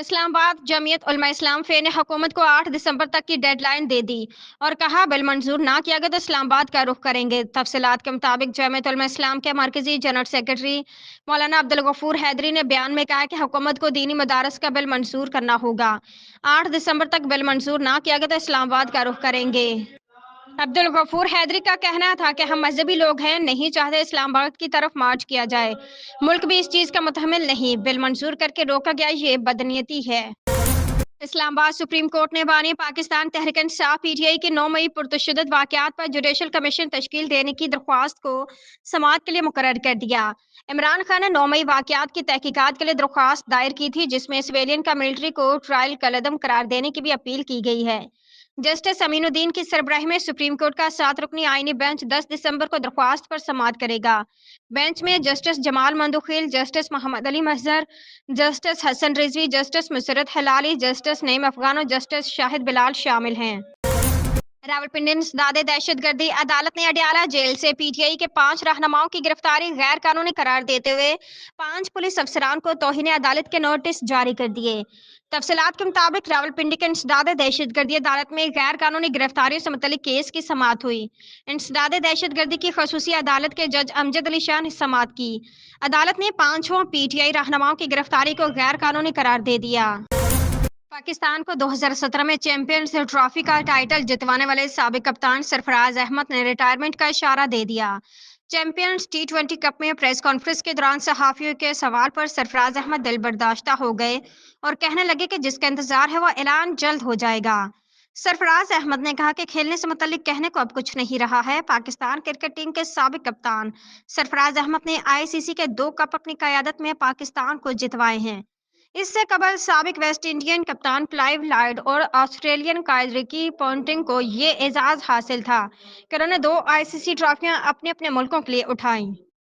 اسلام آباد جمعیت علماء اسلام فے نے حکومت کو 8 دسمبر تک کی ڈیڈ لائن دے دی اور کہا بل منظور نہ کیا گیا تو اسلام آباد کا رخ کریں گے۔ تفصیلات کے مطابق جمعیت علماء اسلام کے مرکزی جنرل سیکرٹری مولانا عبدالغفور حیدری نے بیان میں کہا کہ حکومت کو دینی مدارس کا بل منظور کرنا ہوگا۔ 8 دسمبر تک بل منظور نہ کیا گیا تو اسلام آباد کا رخ کریں گے۔ عبدالغفور حیدری کا کہنا تھا کہ ہم مذہبی لوگ ہیں، نہیں چاہتے اسلام آباد کی طرف مارچ کیا جائے، ملک بھی اس چیز کا متحمل نہیں، بل منظور کر کے روکا گیا، یہ بدنیتی ہے۔ اسلام آباد سپریم کورٹ نے بانی Pakistan Tehreek Insaf P T I کے 9 مئی پرتشدد واقعات پر جوڈیشل کمیشن تشکیل دینے کی درخواست کو سماعت کے لیے مقرر کر دیا۔ عمران خان نے 9 مئی واقعات کی تحقیقات کے لیے درخواست دائر کی تھی، جس میں سویلین کا ملٹری کو ٹرائل کالعدم قرار دینے کی بھی اپیل کی گئی ہے۔ جسٹس امین الدین کی سربراہی میں سپریم کورٹ کا 7 رکنی آئینی بینچ 10 دسمبر کو درخواست پر سماعت کرے گا۔ بینچ میں جسٹس جمال مندوخیل، جسٹس محمد علی مظہر، جسٹس حسن رضوی، جسٹس مسرت ہلالی، جسٹس نعیم افغان اور جسٹس شاہد بلال شامل ہیں۔ راولپنڈی انسداد دہشت گردی عدالت نے اڈیالہ جیل سے پی ٹی آئی کے 5 رہنماؤں کی گرفتاری غیر قانونی قرار دیتے ہوئے 5 پولیس افسران کو توہین عدالت کے نوٹس جاری کر دیے۔ تفصیلات کے مطابق راولپنڈی کے انسداد دہشت گردی عدالت میں غیر قانونی گرفتاریوں سے متعلق کیس کی سماعت ہوئی۔ انسداد دہشت گردی کی خصوصی عدالت کے جج امجد علی شاہ نے سماعت کی۔ عدالت نے 5 پی ٹی آئی رہنماؤں کی گرفتاری کو غیر قانونی قرار دے دیا۔ پاکستان کو 2017 میں چیمپئنز ٹرافی کا ٹائٹل جتوانے والے سابق کپتان سرفراز احمد نے ریٹائرمنٹ کا اشارہ دے دیا۔ چیمپئنز ٹی20 کپ میں پریس کانفرنس کے دوران صحافیوں کے سوال پر سرفراز احمد دل برداشتہ ہو گئے اور کہنے لگے کہ جس کا انتظار ہے وہ اعلان جلد ہو جائے گا۔ سرفراز احمد نے کہا کہ کھیلنے سے متعلق کہنے کو اب کچھ نہیں رہا ہے۔ پاکستان کرکٹ ٹیم کے سابق کپتان سرفراز احمد نے ICC کے 2 کپ اپنی قیادت میں پاکستان کو جتوائے ہیں۔ اس سے قبل سابق ویسٹ انڈین کپتان کلائیو لائڈ اور آسٹریلین قائد رکی پونٹنگ کو یہ اعزاز حاصل تھا کہ انہوں نے 2 ICC ٹرافیاں اپنے اپنے ملکوں کے لیے اٹھائیں۔